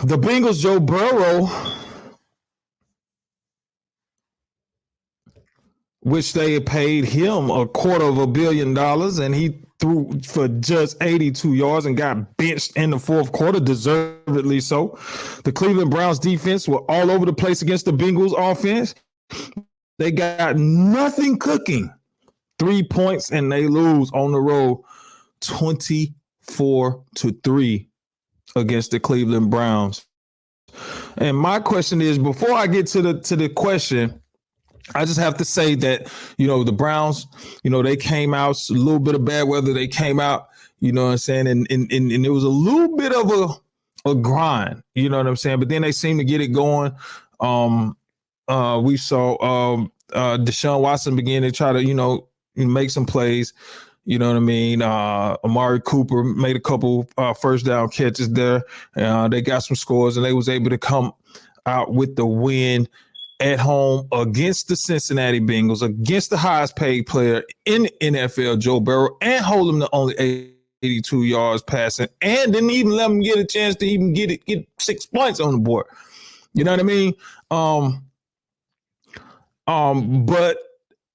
The Bengals, Joe Burrow, which they paid him $250 million, and he threw for just 82 yards and got benched in the fourth quarter, deservedly so. The Cleveland Browns defense were all over the place against the Bengals offense. They got nothing cooking. 3 points, and they lose on the road 24-3 against the Cleveland Browns. And my question is, before I get to the question, I just have to say that, the Browns, they came out a little bit of bad weather. They came out, you know what I'm saying? And it was a little bit of a grind, you know what I'm saying? But then they seemed to get it going. We saw Deshaun Watson begin to try to, make some plays. You know what I mean? Amari Cooper made a couple first down catches there. They got some scores, and they was able to come out with the win at home against the Cincinnati Bengals, against the highest paid player in the NFL, Joe Burrow, and hold him to only 82 yards passing, and didn't even let him get a chance to even get 6 points on the board. You know what I mean? But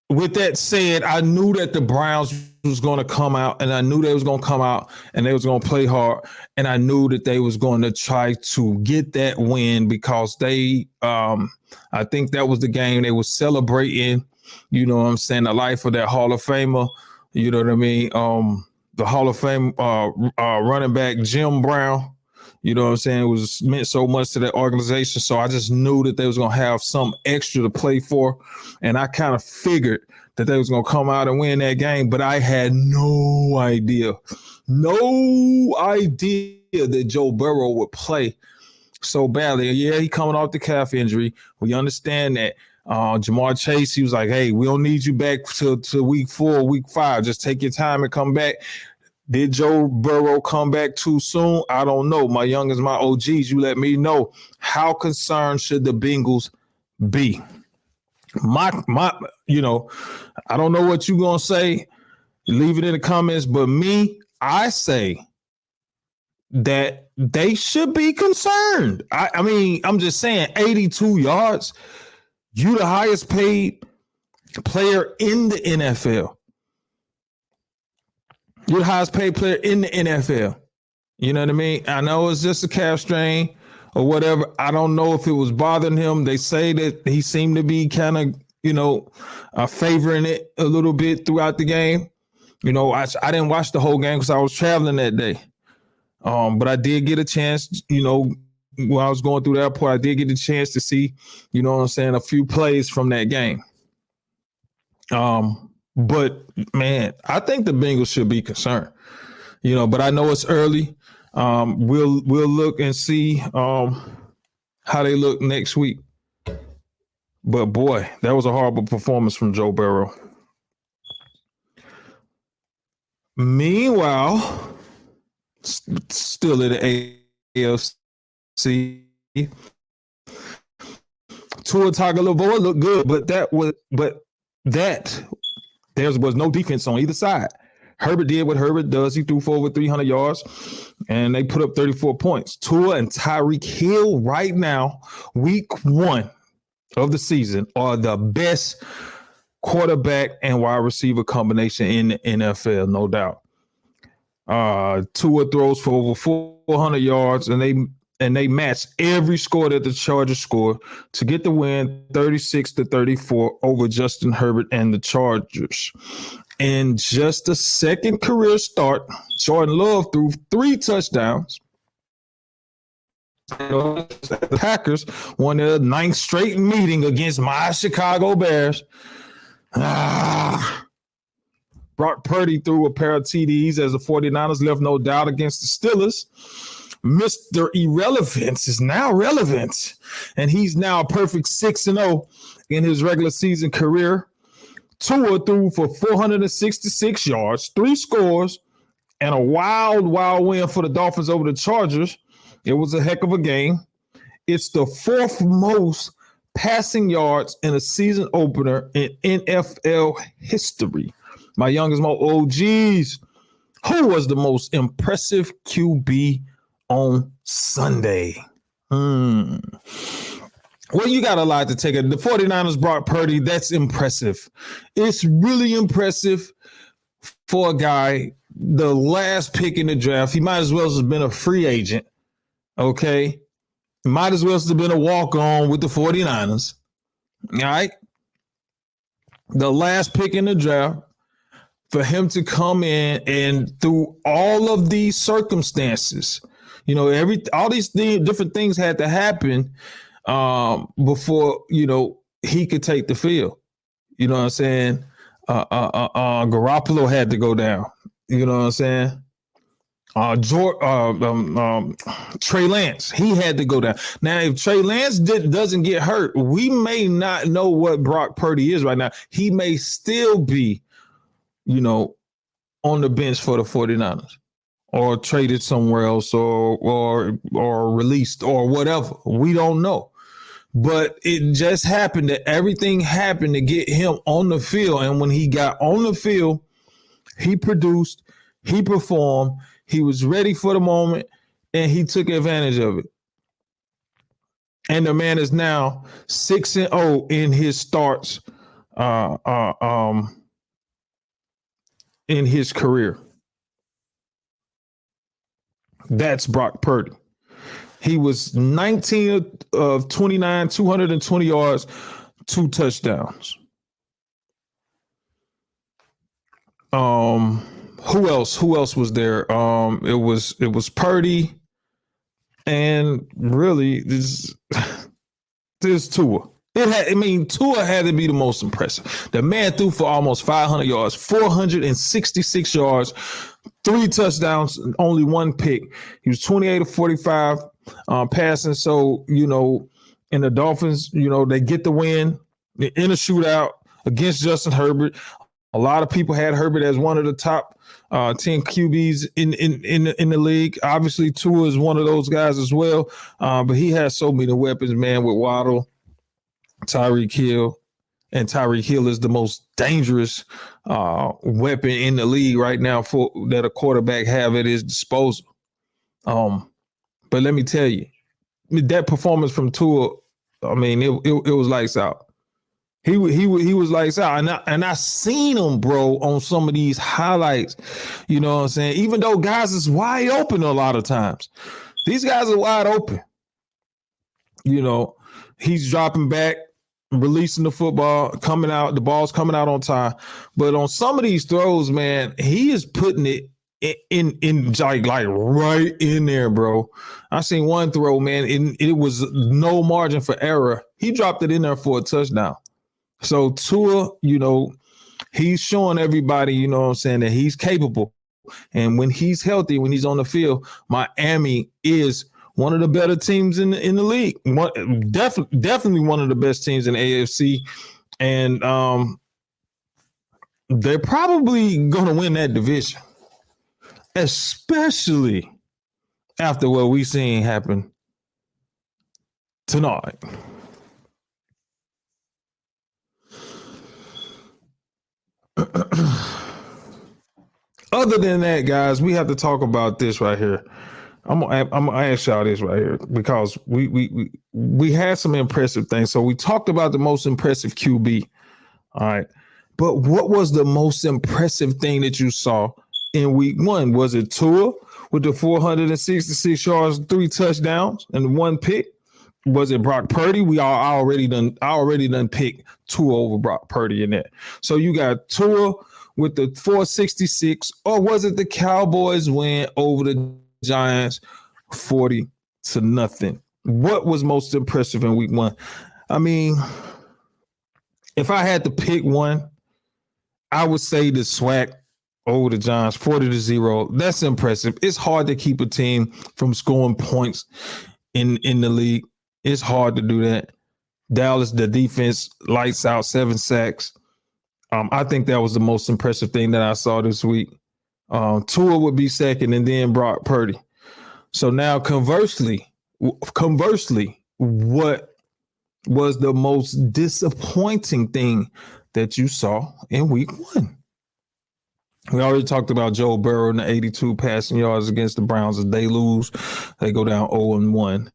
with that said, I knew that the Browns was going to come out, and I knew they was going to come out and they was going to play hard, and I knew that they was going to try to get that win because they I think that was the game they were celebrating, you know what I'm saying, the life of that Hall of Famer, you know what I mean, the Hall of Fame running back Jim Brown, you know what I'm saying, it was meant so much to that organization, so I just knew that they was going to have some extra to play for, and I kind of figured that they was going to come out and win that game, but I had no idea that Joe Burrow would play so badly. Yeah, he coming off the calf injury. We understand that. Jamar Chase, he was like, hey, we don't need you back to week 4, week 5. Just take your time and come back. Did Joe Burrow come back too soon? I don't know. My youngest, my OGs, you let me know. How concerned should the Bengals be? My, I don't know what you're going to say. Leave it in the comments. But me, I say that they should be concerned. I mean, I'm just saying 82 yards. You the highest paid player in the NFL. You're the highest paid player in the NFL. You know what I mean? I know it's just a calf strain or whatever. I don't know if it was bothering him. They say that he seemed to be kind of, favoring it a little bit throughout the game. I didn't watch the whole game because I was traveling that day. But I did get a chance, when I was going through the airport, I did get a chance to see, you know what I'm saying, a few plays from that game. But man, I think the Bengals should be concerned, but I know it's early. We'll look and see how they look next week. But boy, that was a horrible performance from Joe Burrow. Meanwhile, still in the AFC, Tua Tagovailoa looked good, but there was no defense on either side. Herbert did what Herbert does. He threw for over 300 yards, and they put up 34 points. Tua and Tyreek Hill right now, week 1 of the season, are the best quarterback and wide receiver combination in the NFL, no doubt. Tua throws for over 400 yards, and they match every score that the Chargers scored to get the win, 36-34 over Justin Herbert and the Chargers. In just a second career start, Jordan Love threw 3 touchdowns. The Packers won their 9th straight meeting against my Chicago Bears. Brock Purdy threw a pair of TDs as the 49ers left no doubt against the Steelers. Mr. Irrelevance is now relevant, and he's now a perfect 6-0 in his regular season career. Tua threw for 466 yards, 3 scores, and a wild win for the Dolphins over the Chargers. It was a heck of a game. It's the 4th most passing yards in a season opener in NFL history. My youngest, my OGs, who was the most impressive QB on Sunday? Hmm. Well, you got a lot to take it. The 49ers brought Purdy. That's impressive. It's really impressive for a guy, the last pick in the draft. He might as well have been a free agent. Okay. Might as well have been a walk-on with the 49ers. All right. The last pick in the draft, for him to come in and through all of these circumstances, all these different things had to happen before, he could take the field. You know what I'm saying? Garoppolo had to go down. You know what I'm saying? Trey Lance, he had to go down. Now, if Trey Lance doesn't get hurt, we may not know what Brock Purdy is right now. He may still be, on the bench for the 49ers or traded somewhere else or released or whatever. We don't know. But it just happened that everything happened to get him on the field. And when he got on the field, he produced, he performed, he was ready for the moment, and he took advantage of it. And the man is now 6-0 in his starts in his career. That's Brock Purdy. He was 19 of 29, 220 yards, 2 touchdowns. Who else? Who else was there? It was Purdy, and really this Tua. Tua had to be the most impressive. The man threw for almost 500 yards, 466 yards, 3 touchdowns, only 1 pick. He was 28 of 45 passing. So, and the Dolphins, they get the win in a shootout against Justin Herbert. A lot of people had Herbert as one of the top 10 QBs in the league. Obviously, Tua is one of those guys as well. But he has so many weapons, man, with Waddle, Tyreek Hill, and Tyreek Hill is the most dangerous weapon in the league right now for that a quarterback have at his disposal. But let me tell you, that performance from Tua, it was lights out. He was lights out, and I seen him, bro, on some of these highlights. You know what I'm saying? Even though guys is wide open a lot of times, these guys are wide open. He's dropping back, releasing the football, coming out, the ball's coming out on time. But on some of these throws, man, he is putting it in like right in there, bro. I seen one throw, man, and it was no margin for error. He dropped it in there for a touchdown. So Tua, he's showing everybody, that he's capable. And when he's healthy, when he's on the field, Miami is one of the better teams in the league. Definitely one of the best teams in the AFC. And they're probably going to win that division, especially after what we've seen happen tonight. Other than that, guys, we have to talk about this right here. I'm gonna ask y'all this right here because we had some impressive things. So we talked about the most impressive QB. All right. But what was the most impressive thing that you saw in week 1? Was it Tua with the 466 yards, 3 touchdowns, and 1 pick? Was it Brock Purdy? I already done picked Tua over Brock Purdy in that. So you got Tua with the 466, or was it the Cowboys win over the Giants 40-0? What was most impressive in week 1? If I had to pick one, I would say the SWAC over the Giants 40-0. That's impressive. It's hard to keep a team from scoring points in the league. It's hard to do that. Dallas, the defense, lights out, 7 sacks. I think that was the most impressive thing that I saw this week. Tua would be second, and then Brock Purdy. So now, conversely, what was the most disappointing thing that you saw in week 1? We already talked about Joe Burrow and the 82 passing yards against the Browns. As they lose, they go down 0-1.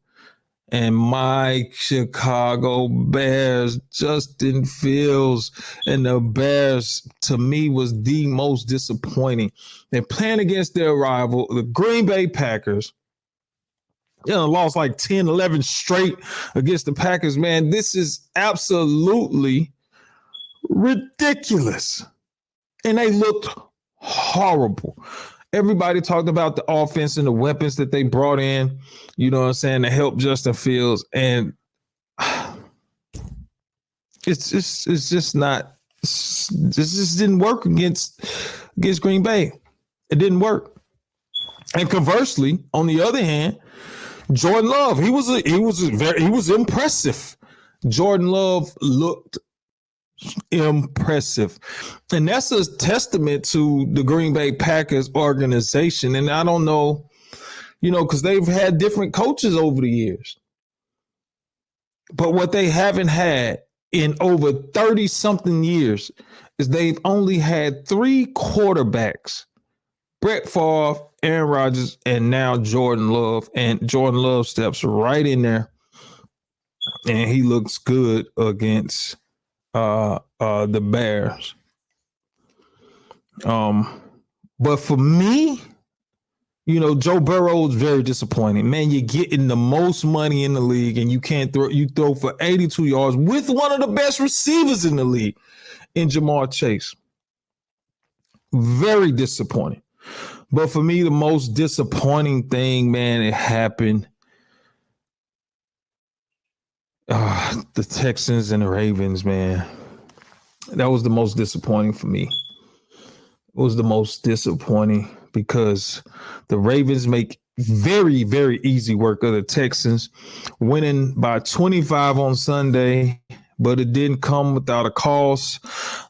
And my Chicago Bears, Justin Fields, and the Bears, to me, was the most disappointing. They're playing against their rival, the Green Bay Packers. Lost like 10, 11 straight against the Packers, man. This is absolutely ridiculous. And they looked horrible. Everybody talked about the offense and the weapons that they brought in, you know what I'm saying, to help Justin Fields. And it's just not, this just didn't work against Green Bay. It didn't work. And conversely, on the other hand, Jordan Love, he was impressive. Jordan Love looked impressive. And that's a testament to the Green Bay Packers organization. And I don't know, because they've had different coaches over the years. But what they haven't had in over 30-something years is they've only had 3 quarterbacks. Brett Favre, Aaron Rodgers, and now Jordan Love. And Jordan Love steps right in there, and he looks good against the Bears. But for me, Joe Burrow is very disappointing. Man, you're getting the most money in the league, and you can't throw. You throw for 82 yards with one of the best receivers in the league, in Jamar Chase. Very disappointing. But for me, the most disappointing thing, man, it happened. The Texans and the Ravens, man. That was the most disappointing for me. It was the most disappointing because the Ravens make very, very easy work of the Texans, winning by 25 on Sunday, but it didn't come without a cause.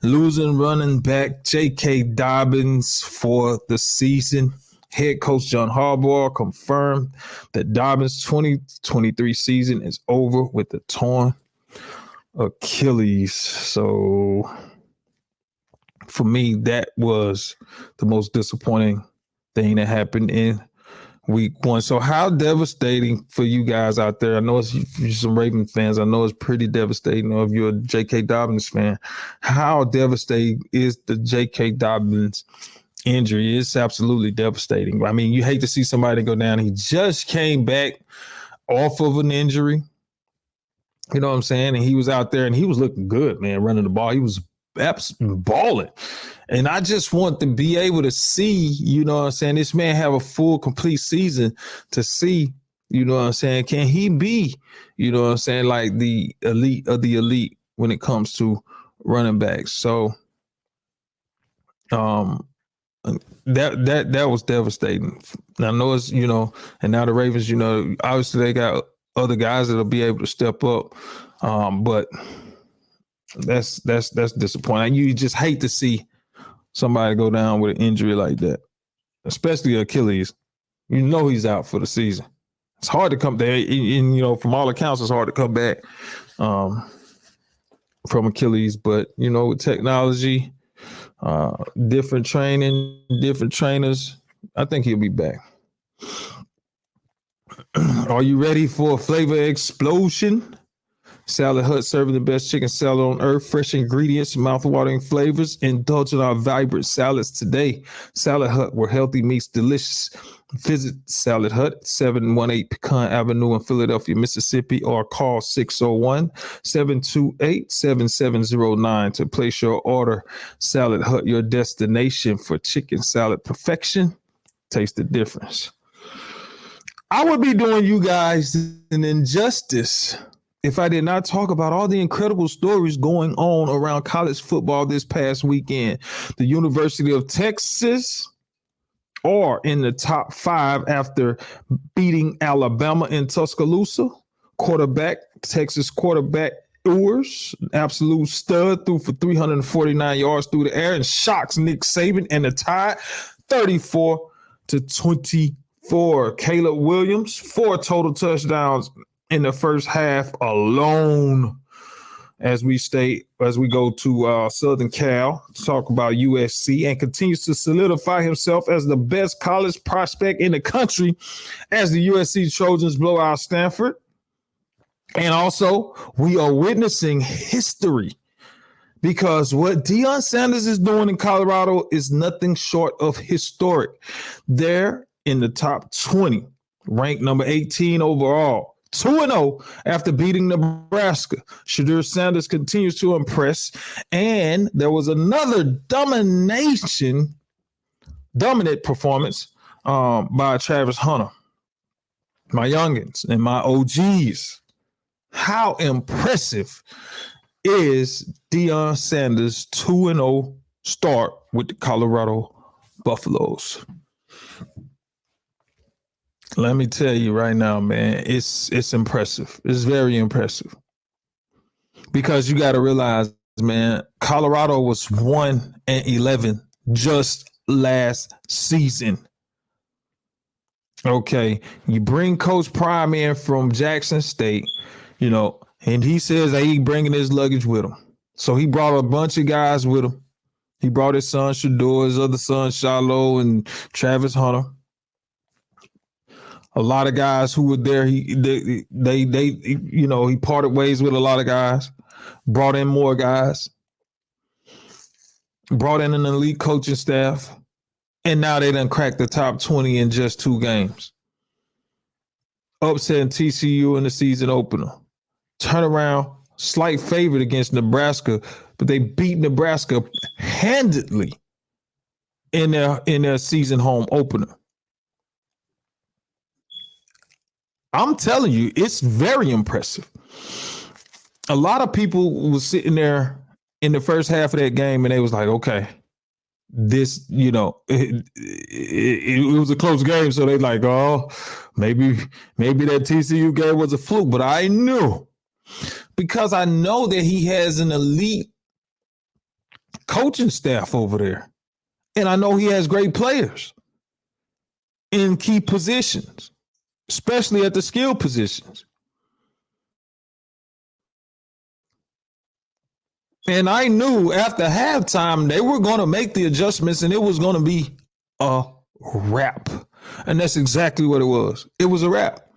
Losing running back J.K. Dobbins for the season. Head coach John Harbaugh confirmed that Dobbins' 2023 season is over with a torn Achilles. So for me, that was the most disappointing thing that happened in week 1. So how devastating for you guys out there? I know it's you're some Raven fans. I know it's pretty devastating. Or if you're a J.K. Dobbins fan, how devastating is the J.K. Dobbins injury? It's absolutely devastating. I mean, you hate to see somebody go down. He just came back off of an injury. You know what I'm saying? And he was out there and he was looking good, man, running the ball. He was balling. And I just want to be able to see, you know what I'm saying, this man have a full, complete season to see, you know what I'm saying, can he be, you know what I'm saying, like the elite of the elite when it comes to running backs. So that was devastating. I know it's, and now the Ravens, obviously they got other guys that'll be able to step up. But that's disappointing. You just hate to see somebody go down with an injury like that, especially Achilles. He's out for the season. It's hard to come there, and from all accounts, it's hard to come back from Achilles. But with technology, different training, different trainers, I think he'll be back. Are you ready for a flavor explosion? Salad Hut, serving the best chicken salad on earth. Fresh ingredients, mouth-watering flavors. Indulge in our vibrant salads today. Salad Hut, where healthy meets delicious. Visit Salad Hut, 718 Pecan Avenue in Philadelphia, Mississippi, or call 601-728-7709 to place your order. Salad Hut, your destination for chicken salad perfection. Taste the difference. I would be doing you guys an injustice if I did not talk about all the incredible stories going on around college football this past weekend. The University of Texas are in the top 5 after beating Alabama in Tuscaloosa. Texas quarterback Ewers, absolute stud, threw for 349 yards through the air and shocks Nick Saban and the Tide 34-24. Caleb Williams, 4 total touchdowns in the first half alone. As we go to Southern Cal to talk about USC, and continues to solidify himself as the best college prospect in the country as the USC Trojans blow out Stanford. And also, we are witnessing history because what Deion Sanders is doing in Colorado is nothing short of historic. They're in the top 20, ranked number 18 overall. 2-0 after beating Nebraska. Shedeur Sanders continues to impress. And there was another dominant performance by Travis Hunter, my youngins and my OGs. How impressive is Deion Sanders' 2-0 start with the Colorado Buffaloes? Let me tell you right now, man, it's impressive. It's very impressive. Because you got to realize, man, Colorado was 1-11 just last season. Okay, you bring Coach Prime in from Jackson State, and he says that he bringing his luggage with him. So he brought a bunch of guys with him. He brought his son Shedeur, his other son Shiloh, and Travis Hunter. A lot of guys who were there. He parted ways with a lot of guys. Brought in more guys. Brought in an elite coaching staff. And now they done cracked the top 20 in just 2 games. Upsetting TCU in the season opener. Turn around, slight favorite against Nebraska, but they beat Nebraska handedly in their season home opener. I'm telling you, it's very impressive. A lot of people was sitting there in the first half of that game and they was like, okay, this, it was a close game. So they like, oh, maybe that TCU game was a fluke. But I knew, because I know that he has an elite coaching staff over there. And I know he has great players in key positions, especially at the skill positions. And I knew after halftime they were going to make the adjustments and it was going to be a wrap. And that's exactly what it was. It was a wrap.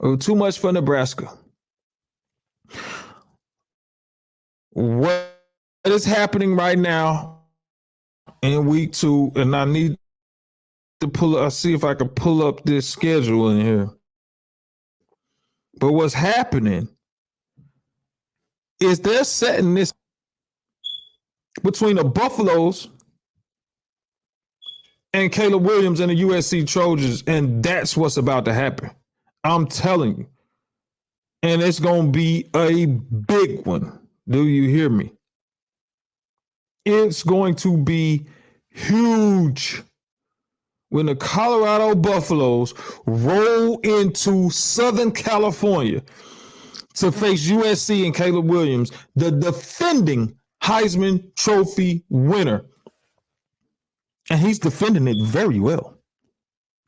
It was too much for Nebraska. What is happening right now in week 2, and I need to I'll see if I can pull up this schedule in here. But what's happening is they're setting this between the Buffaloes and Caleb Williams and the USC Trojans, and that's what's about to happen. I'm telling you. And it's going to be a big one. Do you hear me? It's going to be huge when the Colorado Buffaloes roll into Southern California to face USC and Caleb Williams, the defending Heisman Trophy winner. And he's defending it very well.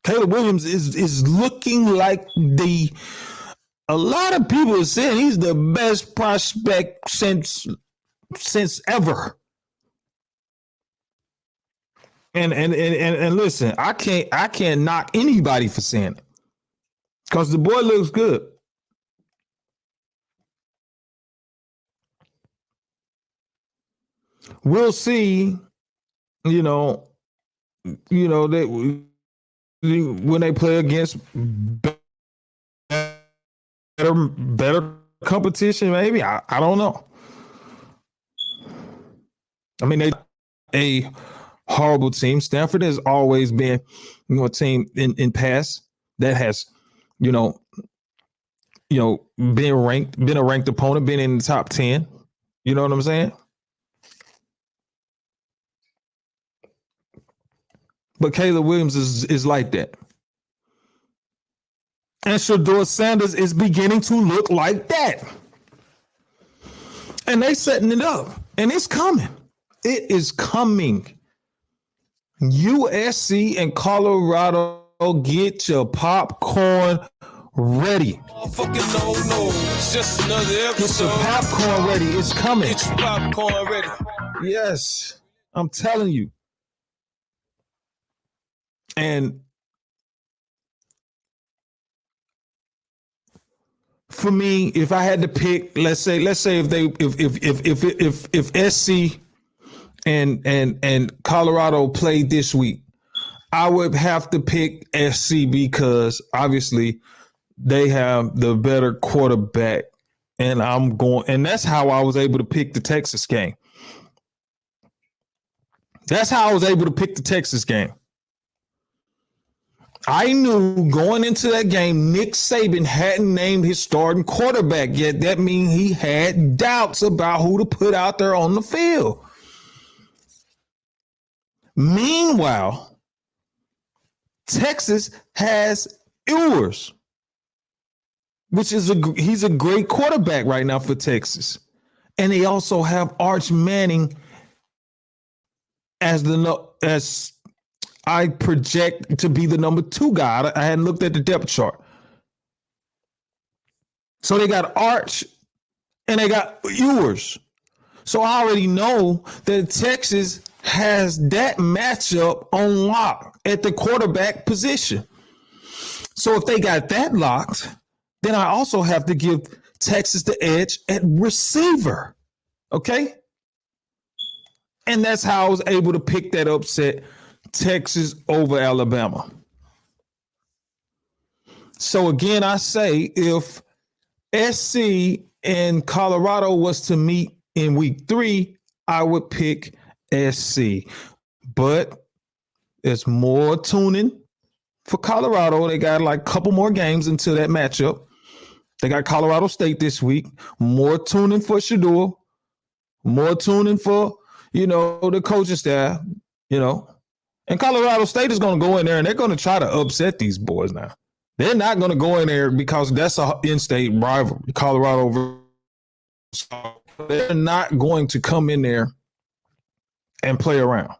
Caleb Williams is looking like a lot of people are saying he's the best prospect since ever. And listen, I can't knock anybody for saying it, because the boy looks good. We'll see, that when they play against better competition, maybe. I don't know. I mean, they a horrible team. Stanford has always been, a team in past that has, been a ranked opponent, been in the top 10. You know what I'm saying? But Caleb Williams is like that. And Shedeur Sanders is beginning to look like that. And they setting it up. And it's coming. It is coming. USC and Colorado, get your popcorn ready. It's just another episode. Get your popcorn ready. It's coming. Get your popcorn ready. Yes. I'm telling you. And For me, if I had to pick, let's say if SC and Colorado played this week, I would have to pick SC because obviously they have the better quarterback, and and that's how I was able to pick the Texas game. That's how I was able to pick the Texas game. I knew going into that game, Nick Saban hadn't named his starting quarterback yet. That means he had doubts about who to put out there on the field. Meanwhile, Texas has Ewers, which is he's a great quarterback right now for Texas. And they also have Arch Manning as I project to be the number 2 guy. I hadn't looked at the depth chart. So they got Arch and they got Ewers. So I already know that Texas has that matchup on lock at the quarterback position. So if they got that locked, then I also have to give Texas the edge at receiver. Okay? And that's how I was able to pick that upset, Texas over Alabama. So again, I say if SC and Colorado was to meet in week 3, I would pick SC. But there's more tuning for Colorado. They got like a couple more games until that matchup. They got Colorado State this week. More tuning for Shador. More tuning for, the coaching staff, And Colorado State is going to go in there and they're going to try to upset these boys now. They're not going to go in there because that's an in-state rivalry. Colorado. They're not going to come in there and play around.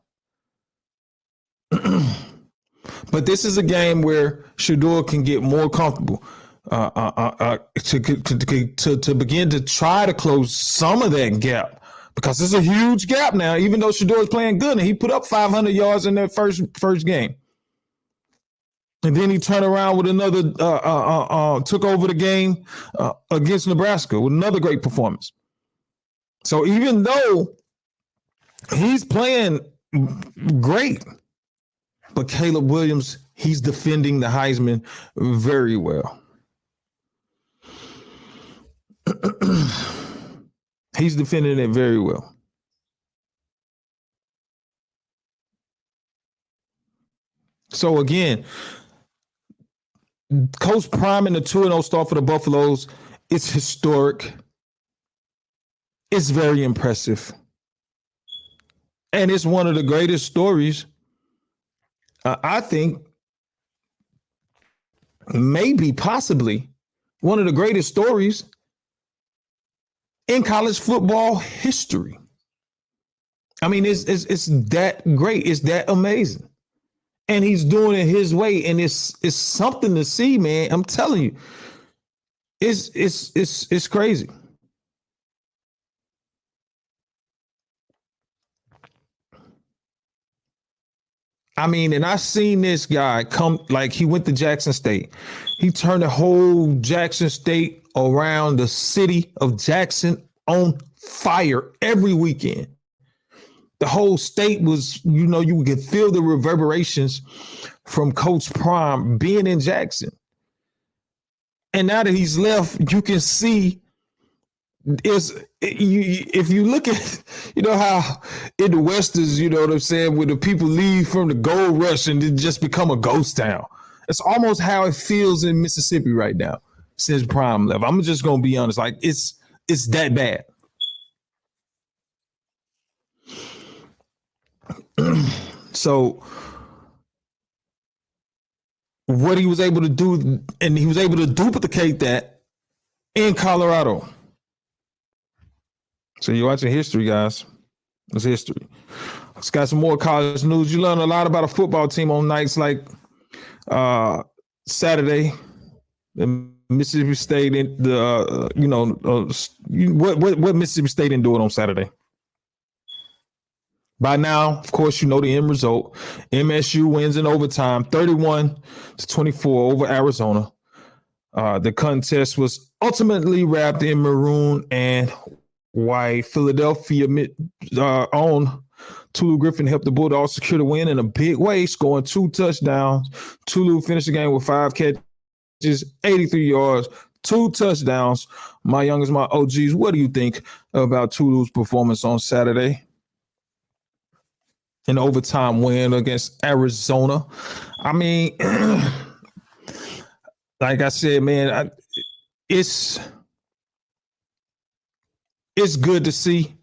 But this is a game where Shador can get more comfortable to begin to try to close some of that gap. Because it's a huge gap now, even though Shador is playing good, and he put up 500 yards in that first game. And then he turned around with another, took over the game against Nebraska with another great performance. So even though he's playing great, but Caleb Williams, he's defending the Heisman very well. He's defending it very well. So again, Coach Prime and the 2-0 start for the Buffaloes, it's historic. It's very impressive. And it's one of the greatest stories, I think, maybe possibly one of the greatest stories in college football history. I mean, it's that great. It's that amazing. And he's doing it his way. And it's something to see, man. I'm telling you. It's crazy. I mean, and I seen this guy come, like he went to Jackson State. He turned the whole Jackson State around, the city of Jackson, on fire every weekend. The whole state was, you could feel the reverberations from Coach Prime being in Jackson. And now that he's left, you can see if you look at, how in the West is, what I'm saying, where the people leave from the gold rush and it just become a ghost town. It's almost how it feels in Mississippi right now since Prime left. I'm just going to be honest. Like, it's that bad. So what he was able to do, and he was able to duplicate that in Colorado. So you're watching history, guys. It's history. It's got some more college news. You learn a lot about a football team on nights like Saturday. The Mississippi State, what Mississippi State didn't do it on Saturday. By now, of course, the end result. MSU wins in overtime, 31-24 over Arizona. The contest was ultimately wrapped in maroon and white. Philadelphia own Tulu Griffin helped the Bulldogs secure the win in a big way, scoring 2 touchdowns. Tulu finished the game with 5 catches, 83 yards, 2 touchdowns. My youngest, my OGs, what do you think about Tulu's performance on Saturday? An overtime win against Arizona. I mean, like I said, man, it's good to see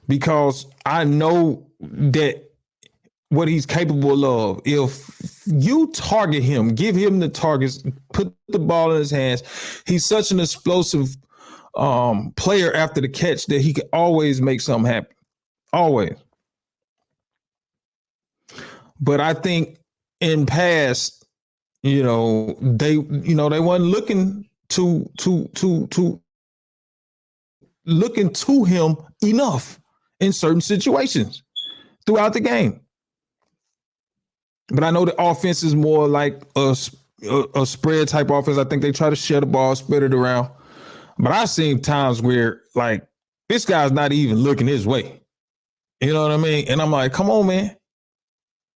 because I know that what he's capable of. If you target him, give him the targets, put the ball in his hands, he's such an explosive player after the catch that he can always make something happen. Always. But I think in past, they weren't looking to looking to him enough in certain situations throughout the game. But I know the offense is more like a spread type offense. I think they try to share the ball, spread it around. But I've seen times where, like, this guy's not even looking his way. You know what I mean? And I'm like, come on, man.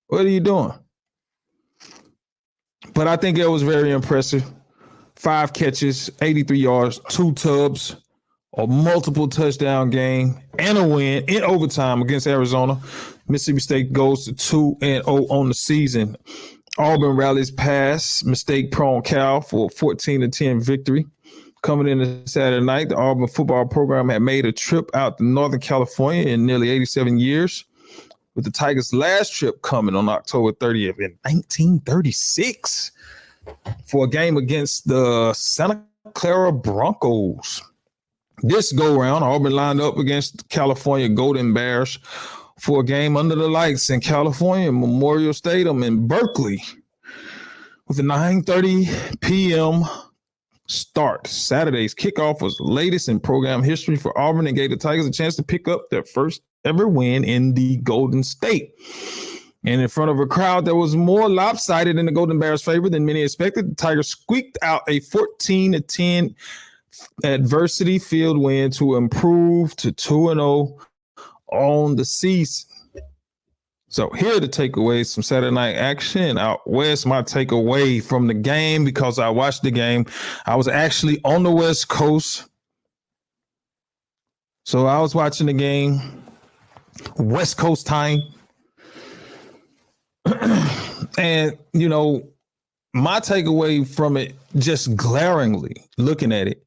What are you doing? But I think it was very impressive. 5 catches, 83 yards, 2 tubs, a multiple touchdown game, and a win in overtime against Arizona. Mississippi State goes to 2-0 on the season. Auburn rallies past mistake-prone Cal for a 14-10 victory. Coming into Saturday night, the Auburn football program had made a trip out to Northern California in nearly 87 years, with the Tigers' last trip coming on October 30th in 1936 for a game against the Santa Clara Broncos. This go-round, Auburn lined up against California Golden Bears for a game under the lights in California, Memorial Stadium in Berkeley, with a 9:30 p.m. start. Saturday's kickoff was the latest in program history for Auburn and gave the Tigers a chance to pick up their first ever win in the Golden State. And in front of a crowd that was more lopsided in the Golden Bears' favor than many expected, the Tigers squeaked out a 14-10 adversity field win to improve to 2-0 on the season. So here are the takeaways from Saturday night action out west. My takeaway from the game, because I watched the game, I was actually on the West Coast. So I was watching the game, West Coast time. And, my takeaway from it, just glaringly looking at it,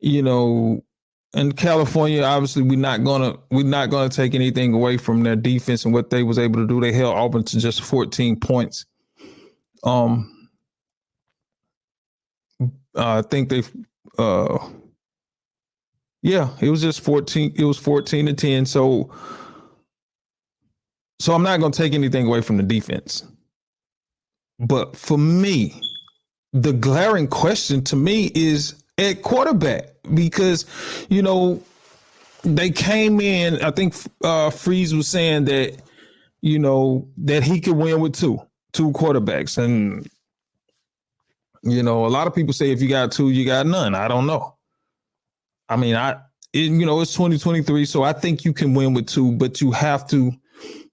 in California, obviously, we're not gonna take anything away from their defense and what they was able to do. They held Auburn to just 14 points. I think it was just 14. It was 14-10. So I'm not gonna take anything away from the defense. But for me, the glaring question to me is at quarterback, because, they came in, I think Freeze was saying that, that he could win with two quarterbacks. And, a lot of people say if you got 2, you got none. I don't know. I mean, it's 2023, so I think you can win with 2, but you have to,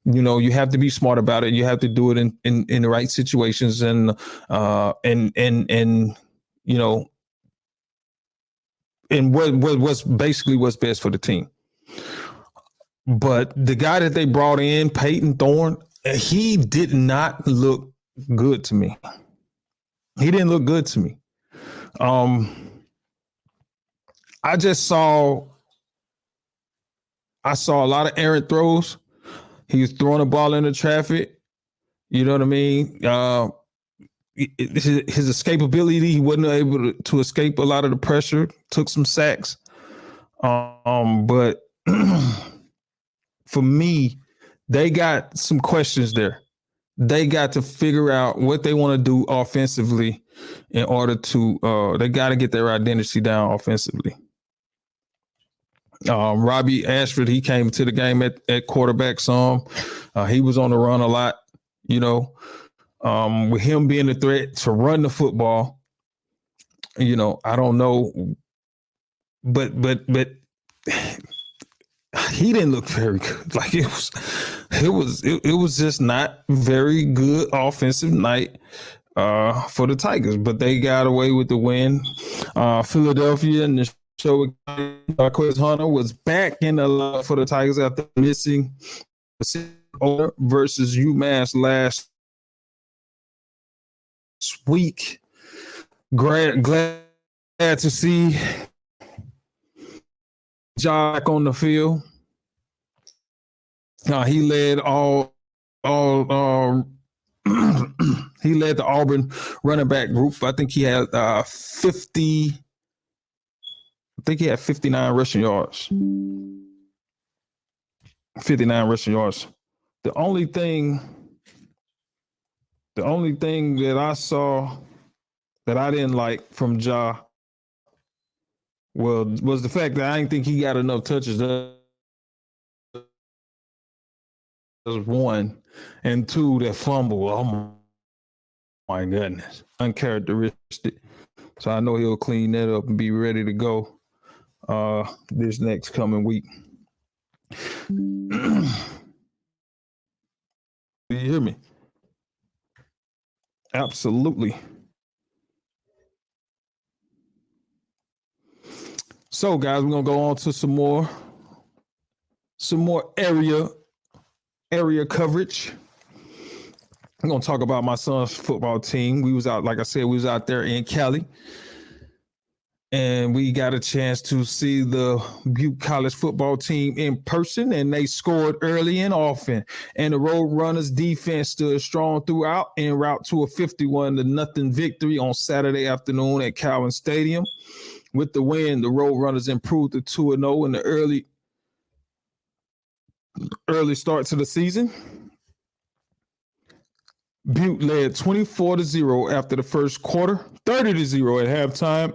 you have to be smart about it. You have to do it in the right situations and and what's best for the team. But the guy that they brought in, Peyton Thorne, he did not look good to me. He didn't look good to me. I saw a lot of errant throws. He was throwing the ball into traffic. You know what I mean? His escapability, he wasn't able to escape a lot of the pressure, took some sacks. But for me, they got some questions there. They got to figure out what they want to do offensively in order to, they got to get their identity down offensively. Robbie Ashford, he came to the game at quarterback some. He was on the run a lot, with him being a threat to run the football. I don't know, but he didn't look very good. Like it was just not very good offensive night for the Tigers, but they got away with the win. Philadelphia and the show Chris Hunter was back in the line for the Tigers after missing versus UMass last week. Glad to see Jack on the field. He led all he led the Auburn running back group. I think he had 50. I think he had 59 rushing yards. 59 rushing yards. The only thing that I saw that I didn't like from Ja was the fact that I didn't think he got enough touches. That was one, and two, that fumble. Oh my goodness, uncharacteristic. So I know he'll clean that up and be ready to go this next coming week. Do you hear me? Absolutely. So, guys, we're gonna go on to some more area coverage. I'm gonna talk about my son's football team. We was out, like I said, we was out there in Cali, and we got a chance to see the Butte College football team in person, and they scored early and often. And the Roadrunners defense stood strong throughout en route to a 51-0 victory on Saturday afternoon at Calvin Stadium. With the win, the Roadrunners improved to 2-0 in the early start to the season. Butte led 24-0 after the first quarter, 30-0 at halftime,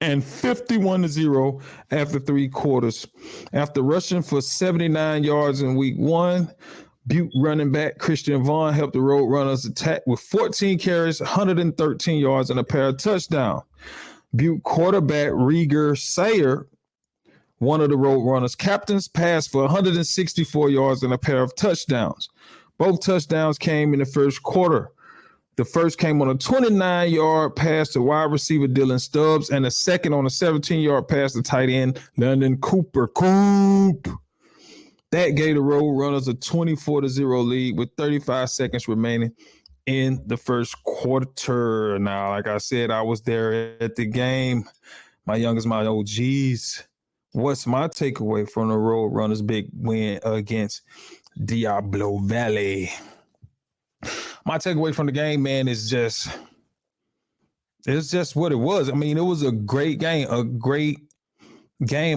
and 51-0 after three quarters. After rushing for 79 yards in week one, Butte running back Christian Vaughn helped the Roadrunners attack with 14 carries, 113 yards, and a pair of touchdowns. Butte quarterback Riga Sayer, one of the Roadrunners captains, passed for 164 yards and a pair of touchdowns. Both touchdowns came in the first quarter. The first came on a 29-yard pass to wide receiver Dylan Stubbs, and the second on a 17-yard pass to tight end London Cooper. That gave the Roadrunners a 24-0 lead with 35 seconds remaining in the first quarter. Now, like I said, I was there at the game. My youngest, my OGs. What's my takeaway from the Roadrunners' big win against Diablo Valley? My takeaway from the game, man, it's just what it was. I mean, it was a great game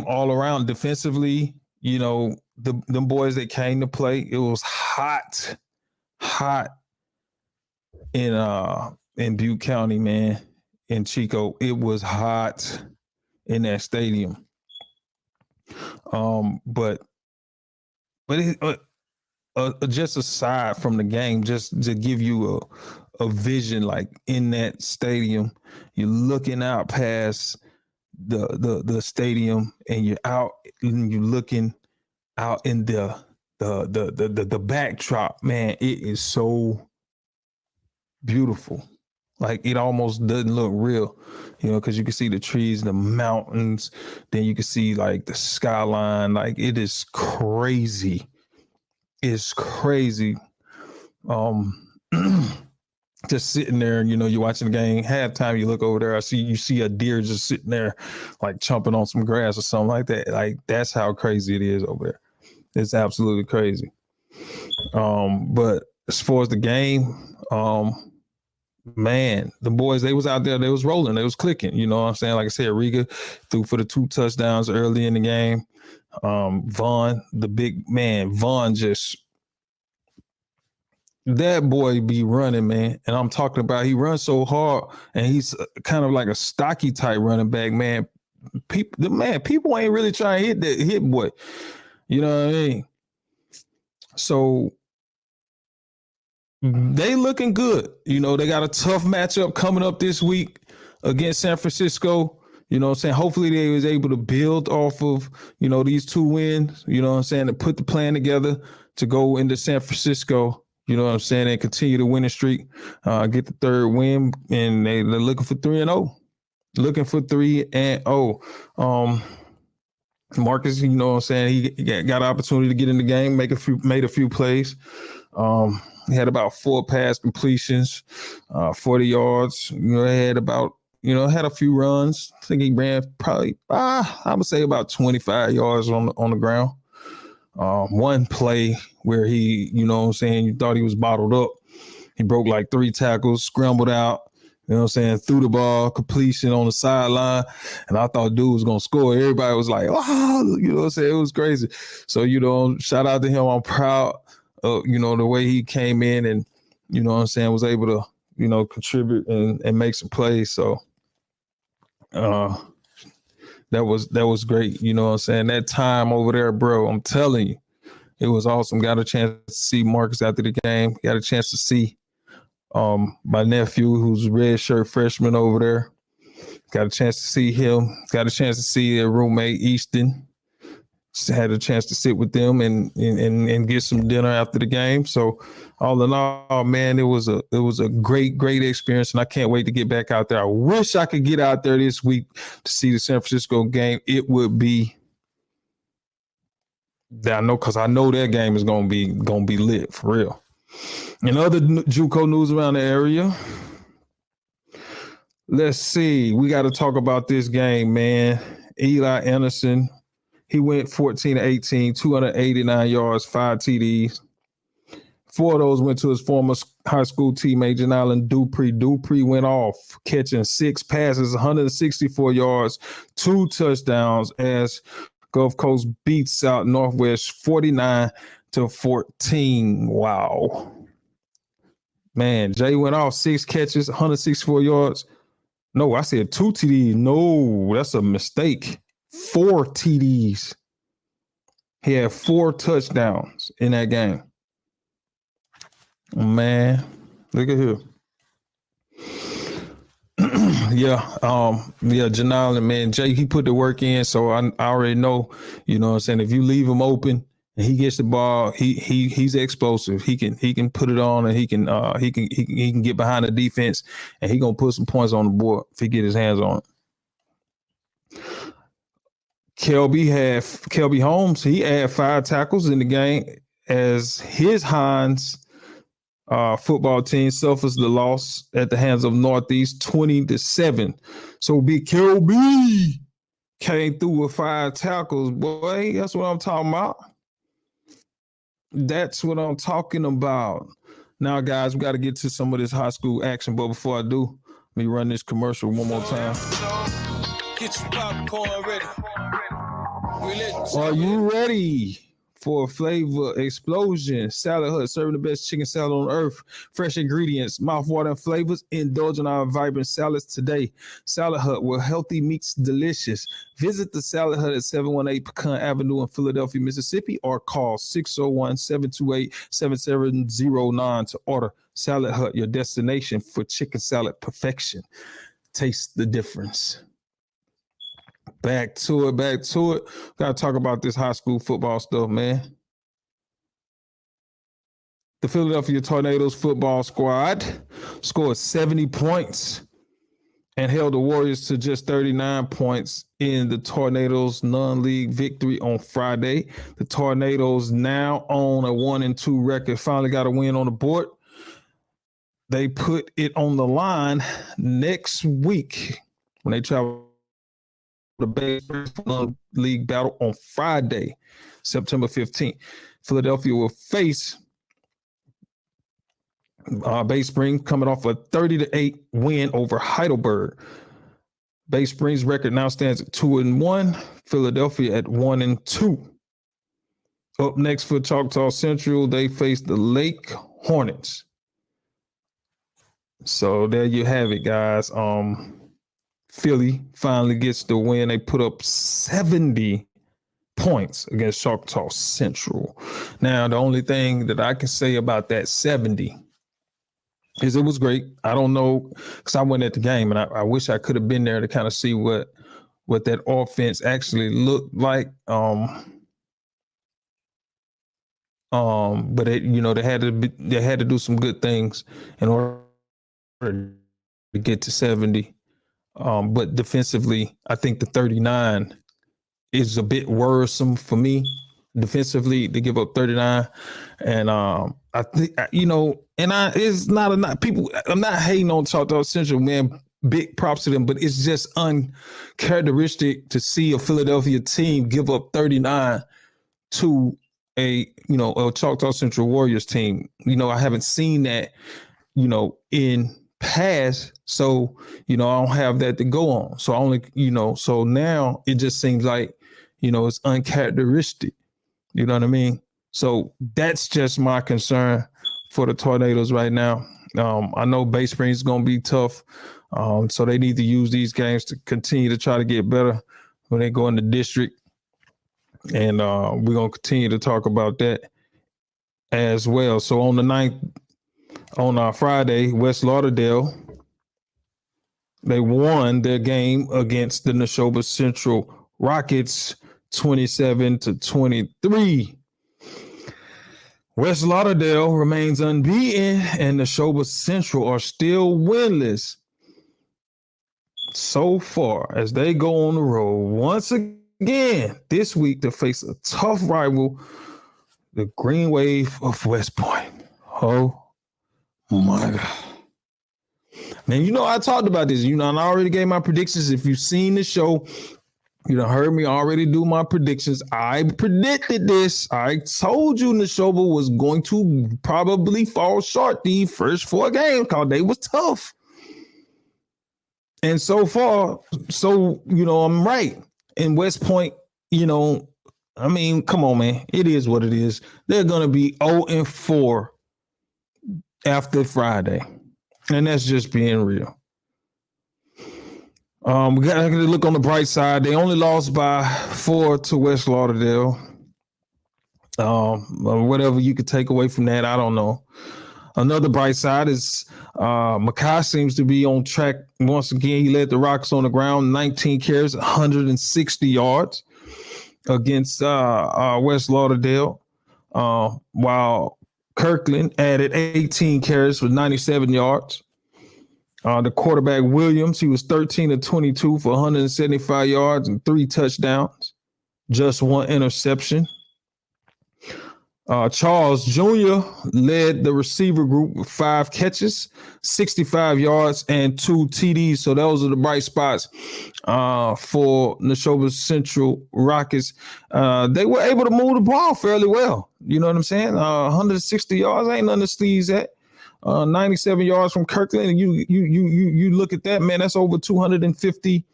all around defensively. The boys that came to play, it was hot in Butte County, man, in Chico. It was hot in that stadium. But just aside from the game, just to give you a vision, like in that stadium, you're looking out past the stadium, and you're out and you're looking out in the backdrop. Man, it is so beautiful. Like, it almost doesn't look real, because you can see the trees, the mountains, then you can see like the skyline. Like, it is crazy. It's crazy. Just sitting there, and you're watching the game. Halftime, you look over there, you see a deer just sitting there, like chomping on some grass or something like that. Like, that's how crazy it is over there. It's absolutely crazy. But as far as the game, man, the boys, they was out there, they was rolling, they was clicking. You know what I'm saying? Like I said, Riga threw for the 2 touchdowns early in the game. Vaughn, the big man, that boy be running, man. And I'm talking about, he runs so hard, and he's kind of like a stocky type running back, man. People ain't really trying to hit boy. You know what I mean? So they looking good. They got a tough matchup coming up this week against San Francisco. You know what I'm saying? Hopefully they was able to build off of, these 2 wins, you know what I'm saying, to put the plan together to go into San Francisco, you know what I'm saying, and continue the winning streak, get the 3rd win, and they're looking for 3-0. Looking for 3-0. Marcus, you know what I'm saying, he got an opportunity to get in the game, made a few plays. He had about 4 pass completions, 40 yards. He had about, had a few runs. I think he ran probably, I would say about 25 yards on the ground. One play where he, you know what I'm saying, you thought he was bottled up. He broke like 3 tackles, scrambled out, you know what I'm saying, threw the ball, completion on the sideline, and I thought dude was going to score. Everybody was like, oh, you know what I'm saying, it was crazy. So, shout out to him. I'm proud of, the way he came in and, you know what I'm saying, was able to, contribute and make some plays. So that was great. You know what I'm saying? That time over there, bro, I'm telling you, it was awesome. Got a chance to see Marcus after the game. Got a chance to see my nephew, who's a red shirt freshman over there. Got a chance to see him. Got a chance to see their roommate, Easton. Had a chance to sit with them and get some dinner after the game. So all in all, man, it was a great experience, and I can't wait to get back out there. I wish I could get out there this week to see the San Francisco game. It would be, I know that game is gonna be lit for real. In other JUCO news around the area, let's see. We got to talk about this game, man. Eli Anderson. He went 14-18, 289 yards, 5 TDs. 4 of those went to his former high school teammate, Janylin Dupree. Dupree went off, catching 6 passes, 164 yards, 2 touchdowns as Gulf Coast beats out Northwest 49-14. Wow. Man, Jay went off, 6 catches, 164 yards. No, I said 2 TDs. No, that's a mistake. 4 TDs. He had 4 touchdowns in that game. Man, look at here. Janylin, man, Jay, he put the work in, so I already know, you know what I'm saying, if you leave him open and he gets the ball, he's explosive. He can put it on, and he can get behind the defense, and he gonna put some points on the board if he get his hands on it. Kelby Holmes, he had 5 tackles in the game as his Hines football team suffers the loss at the hands of Northeast 20-7. So Big Kelby came through with 5 tackles. Boy, that's what I'm talking about. That's what I'm talking about. Now, guys, we got to get to some of this high school action. But before I do, let me run this commercial one more time. Get your popcorn ready. Are you ready for a flavor explosion? Salad Hut, serving the best chicken salad on earth. Fresh ingredients, mouth-watering flavors. Indulge in our vibrant salads today. Salad Hut, where healthy meets delicious. Visit the Salad Hut at 718 Pecan Avenue in Philadelphia, Mississippi, or call 601-728-7709 to order. Salad Hut, your destination for chicken salad perfection. Taste the difference. Back to it. Got to talk about this high school football stuff, man. The Philadelphia Tornadoes football squad scored 70 points and held the Warriors to just 39 points in the Tornadoes non-league victory on Friday. The Tornadoes now own a 1-2 record. Finally got a win on the board. They put it on the line next week when they travel the Bay League battle on Friday, September 15th. Philadelphia will face Bay Springs, coming off a 30-8 win over Heidelberg. Bay Springs' record now stands at 2-1. Philadelphia at 1-2. Up next for Choctaw Central, they face the Lake Hornets. So there you have it, guys. Philly finally gets the win. They put up 70 points against Choctaw Central. Now, the only thing that I can say about that 70 Is it was great. I don't know because I went at the game and I wish I could have been there to kind of see what that offense actually looked like. But they had to do some good things in order to get to 70. But defensively, I think the 39 is a bit worrisome for me defensively to give up 39. And I think and I it's not enough people. I'm not hating on Choctaw Central, man. Big props to them, but it's just uncharacteristic to see a Philadelphia team give up 39 to a Choctaw Central Warriors team. I haven't seen that, in past. So, I don't have that to go on. So I only, so now it just seems like, it's uncharacteristic. You know what I mean? So that's just my concern for the Tornadoes right now. I know Bay Springs is going to be tough. So they need to use these games to continue to try to get better when they go in the district. And we're going to continue to talk about that as well. So on the 9th, on Friday, West Lauderdale, they won their game against the Neshoba Central Rockets 27-23. West Lauderdale remains unbeaten, and Neshoba Central are still winless so far as they go on the road once again this week to face a tough rival, the Green Wave of West Point. Oh my God. Man, I talked about this. I already gave my predictions. If you've seen the show, you done heard me already do my predictions. I predicted this. I told you Neshoba was going to probably fall short the first 4 games because they was tough. And so far, I'm right. And West Point, come on, man. It is what it is. They're going to be 0-4 after Friday. And that's just being real. We got to look on the bright side. They only lost by 4 to West Lauderdale. Whatever you could take away from that, I don't know. Another bright side is Makai seems to be on track once again. He led the Rockets on the ground, 19 carries, 160 yards against West Lauderdale, while Kirkland added 18 carries with 97 yards. The quarterback, Williams, he was 13-22 for 175 yards and 3 touchdowns, just 1 interception. Charles Jr. led the receiver group with 5 catches, 65 yards, and 2 TDs. So those are the bright spots for Neshoba Central Rockets. They were able to move the ball fairly well. You know what I'm saying? 160 yards ain't nothing to sneeze at. 97 yards from Kirkland, and you look at that, man. That's over 250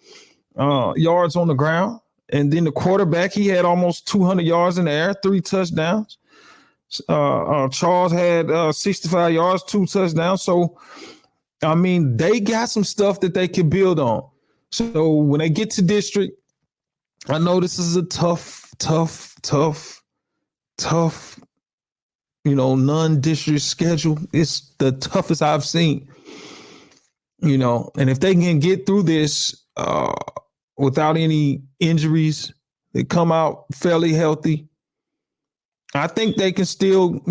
yards on the ground. And then the quarterback, he had almost 200 yards in the air, 3 touchdowns. Charles had 65 yards, 2 touchdowns. So, they got some stuff that they can build on. So when they get to district, I know this is a tough, non-district schedule. It's the toughest I've seen, and if they can get through this without any injuries, they come out fairly healthy, I think they can still,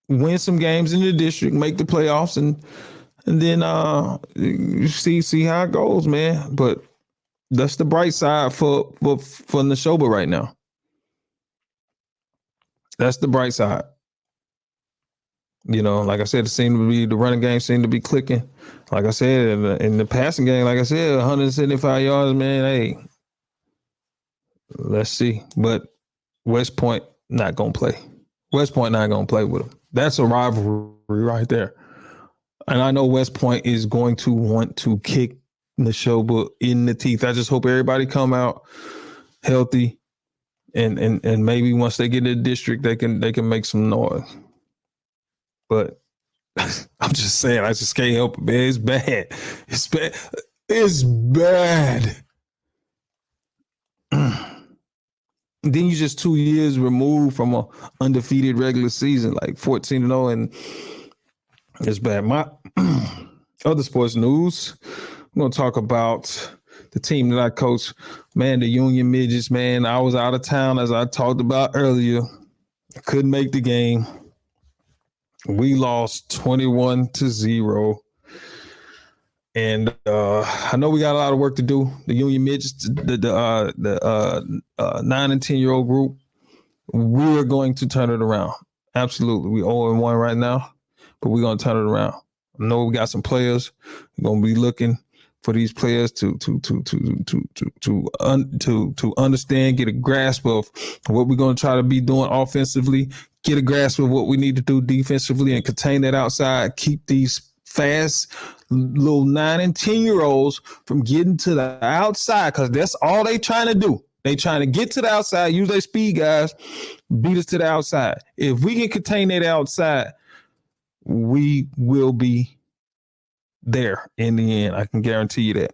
win some games in the district, make the playoffs, and then see how it goes, man. But that's the bright side for Neshoba right now. That's the bright side. Like I said, the running game seemed to be clicking. Like I said, in the passing game, like I said, 175 yards, man. Hey, let's see. But West Point not gonna play. West Point not gonna play with them. That's a rivalry right there. And I know West Point is going to want to kick Neshoba in the teeth. I just hope everybody come out healthy, and maybe once they get in the district, they can make some noise. But I'm just saying, I just can't help it, man. It's bad. It's bad. It's bad. Then you just 2 years removed from a undefeated regular season, like 14-0, and it's bad. My other sports news, I'm gonna talk about the team that I coach. Man, the Union Midgets, man. I was out of town, as I talked about earlier. I couldn't make the game. We lost 21-0. And I know we got a lot of work to do. The Union Midgets, the 9 and 10-year-old group, we're going to turn it around. Absolutely. We 0-1 right now, but we're going to turn it around. I know we got some players. We're going to be looking for these players to understand, get a grasp of what we're going to try to be doing offensively, get a grasp of what we need to do defensively, and contain that outside. Keep these fast little 9 and 10-year-olds from getting to the outside, because that's all they trying to do. They trying to get to the outside, use their speed guys, beat us to the outside. If we can contain that outside, we will be there in the end. I can guarantee you that.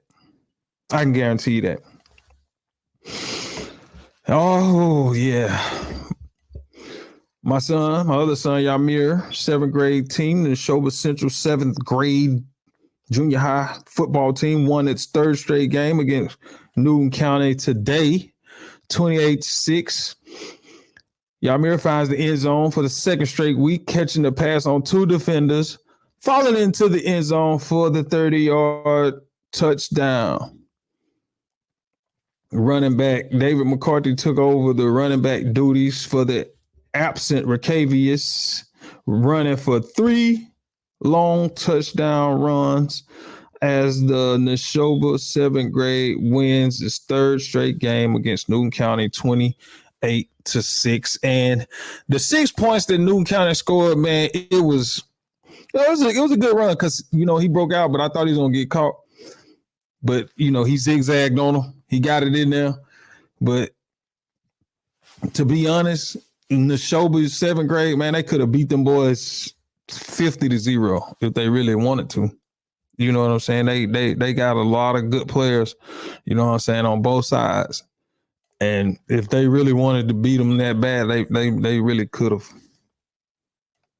Oh, yeah. My other son, Yamir, 7th grade team, the Neshoba Central 7th grade junior high football team, won its 3rd straight game against Newton County today, 28-6. Yamir finds the end zone for the 2nd straight week, catching the pass on 2 defenders, falling into the end zone for the 30-yard touchdown. Running back David McCarthy took over the running back duties for the absent Recavius, running for 3 long touchdown runs as the Neshoba 7th grade wins its 3rd straight game against Newton County 28-6. And the 6 points that Newton County scored, man, it was a good run, because he broke out, but I thought he was gonna get caught. But he zigzagged on him. He got it in there. But to be honest, Neshoba's 7th grade, man, they could have beat them boys 50-0 if they really wanted to. You know what I'm saying? They got a lot of good players, you know what I'm saying, on both sides. And if they really wanted to beat them that bad, they really could have.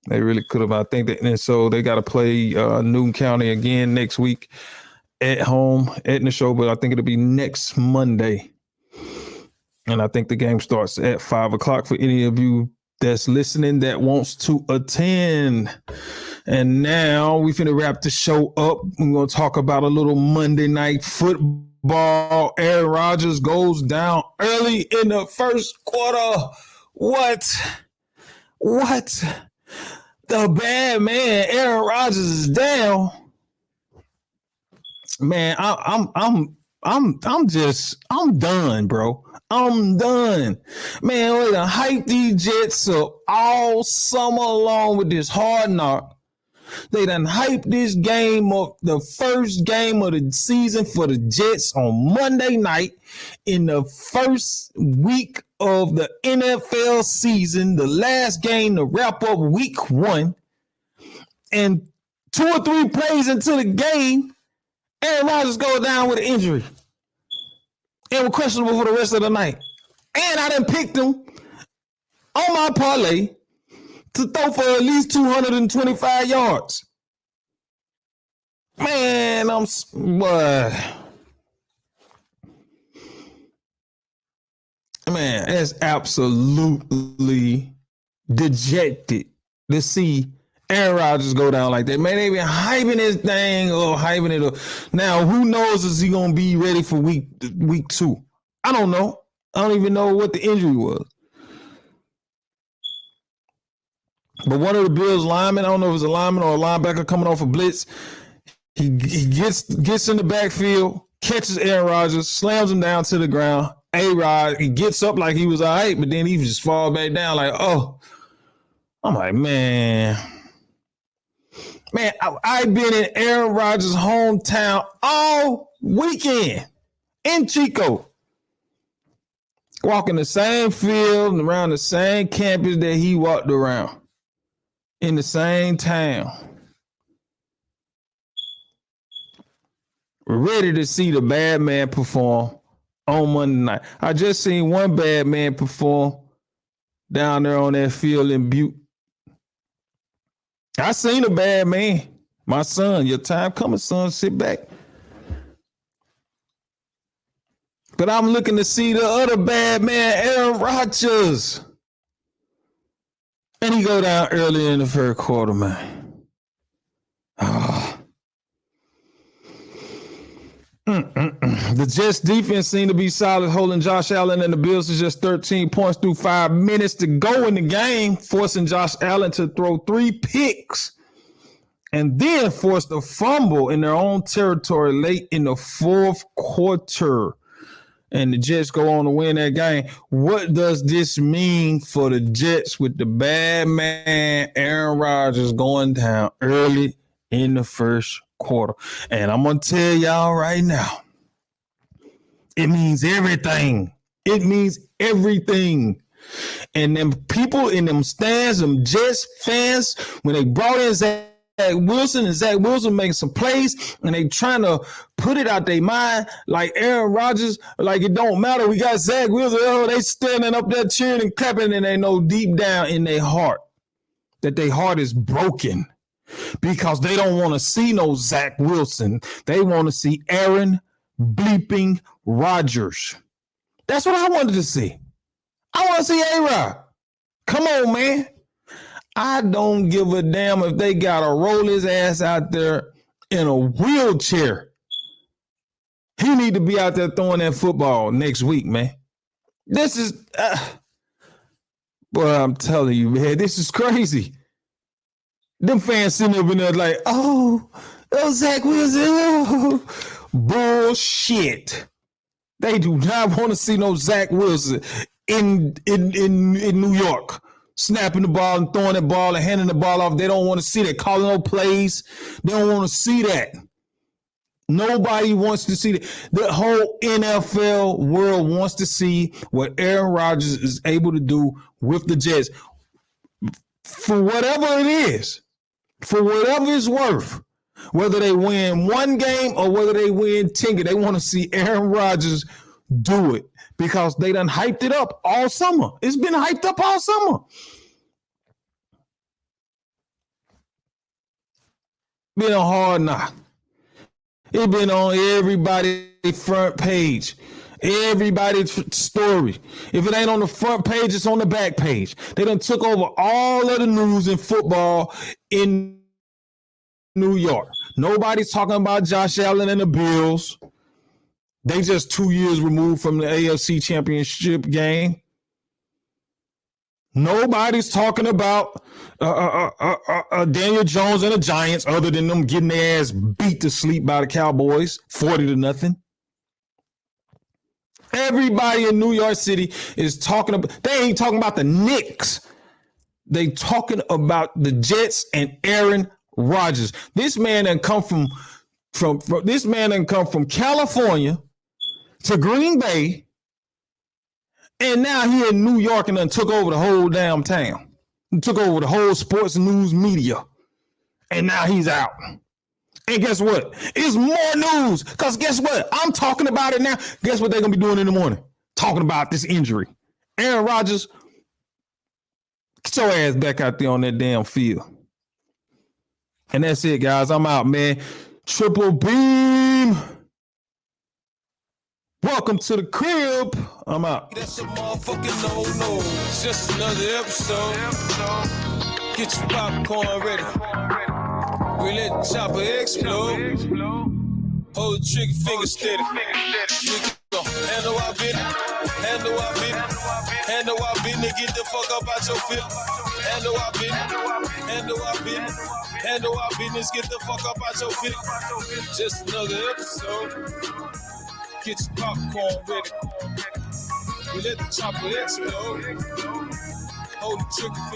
They really could have. I think that, and so they got to play Newton County again next week at home at Neshoba. I think it'll be next Monday. And I think the game starts at 5:00 for any of you that's listening that wants to attend. And now we finna wrap the show up. We're going to talk about a little Monday night football. Aaron Rodgers goes down early in the 1st quarter. What? The bad man, Aaron Rodgers, is down. Man, I'm done, bro. I'm done. Man, we done hype these Jets up all summer long with this hard knock. They done hype this game up, the 1st game of the season for the Jets on Monday night in the 1st week of the NFL season, the last game to wrap up week 1. And 2 or 3 plays into the game, Aaron Rodgers goes down with an injury and was questionable for the rest of the night. And I done picked him on my parlay to throw for at least 225 yards. Man, man, it's absolutely dejected to see Aaron Rodgers go down like that. Man, they been hyping this thing or hyping it up. Now, who knows, is he going to be ready for week 2? I don't know. I don't even know what the injury was. But one of the Bills linemen, I don't know if it was a lineman or a linebacker coming off a blitz, he gets in the backfield, catches Aaron Rodgers, slams him down to the ground. A-Rod, he gets up like he was all right, but then he just falls back down like, oh. I'm like, man, I've been in Aaron Rodgers' hometown all weekend in JUCO, walking the same field and around the same campus that he walked around in the same town. We're ready to see the bad man perform on Monday night. I just seen one bad man perform down there on that field in Butte. I seen a bad man. My son, your time coming, son. Sit back. But I'm looking to see the other bad man, Aaron Rodgers. And he go down early in the first quarter, man. The Jets defense seemed to be solid, holding Josh Allen and the Bills to just 13 points through 5 minutes to go in the game, forcing Josh Allen to throw 3 picks and then forced a fumble in their own territory late in the fourth quarter. And the Jets go on to win that game. What does this mean for the Jets with the bad man Aaron Rodgers going down early in the first quarter? And I'm going to tell y'all right now, it means everything. It means everything. And them people in them stands, them Jets fans, when they brought in Zach Wilson and Zach Wilson making some plays and they trying to put it out their mind like Aaron Rodgers, like it don't matter. We got Zach Wilson. Oh, they standing up there cheering and clapping, and they know deep down in their heart that their heart is broken because they don't want to see no Zach Wilson. They want to see Aaron bleeping Rodgers. That's what I wanted to see. I want to see A-Rod. Come on, man. I don't give a damn if they got to roll his ass out there in a wheelchair. He need to be out there throwing that football next week, man. This is, boy, I'm telling you, man, this is crazy. Them fans sitting up in there like, oh, Zach Wilson, oh. Bullshit. They do not want to see no Zach Wilson in New York. Snapping the ball and throwing the ball and handing the ball off. They don't want to see that. Calling no plays. They don't want to see that. Nobody wants to see that. The whole NFL world wants to see what Aaron Rodgers is able to do with the Jets. For whatever it is. For whatever it's worth. Whether they win one game or whether they win 10 games. They want to see Aaron Rodgers do it. Because they done hyped it up all summer. It's been hyped up all summer. Been a hard knock. It been on everybody's front page. Everybody's story. If it ain't on the front page, it's on the back page. They done took over all of the news in football in New York. Nobody's talking about Josh Allen and the Bills. They just 2 years removed from the AFC Championship game. Nobody's talking about Daniel Jones and the Giants other than them getting their ass beat to sleep by the Cowboys, 40-0. Everybody in New York City is talking about, they ain't talking about the Knicks. They talking about the Jets and Aaron Rodgers. This man done come from California to Green Bay, and now he in New York and done took over the whole damn town. He took over the whole sports news media, and now he's out. And guess what? It's more news, because guess what? I'm talking about it now. Guess what they're going to be doing in the morning? Talking about this injury. Aaron Rodgers, get your ass back out there on that damn field. And that's it, guys. I'm out, man. Triple beam. Welcome to the crib. I'm out. That's a motherfucking no-no. It's just another episode. Get your popcorn ready. We let the chopper explode. Hold the trigger finger steady. Handle our business. Handle our business. Handle our business. Get the fuck up out your feelings. Handle our business. Handle our business. Handle our business. Get the fuck up out your feelings. Just another episode. Get your popcorn ready. We let the chopper explode. Hold the trigger finger.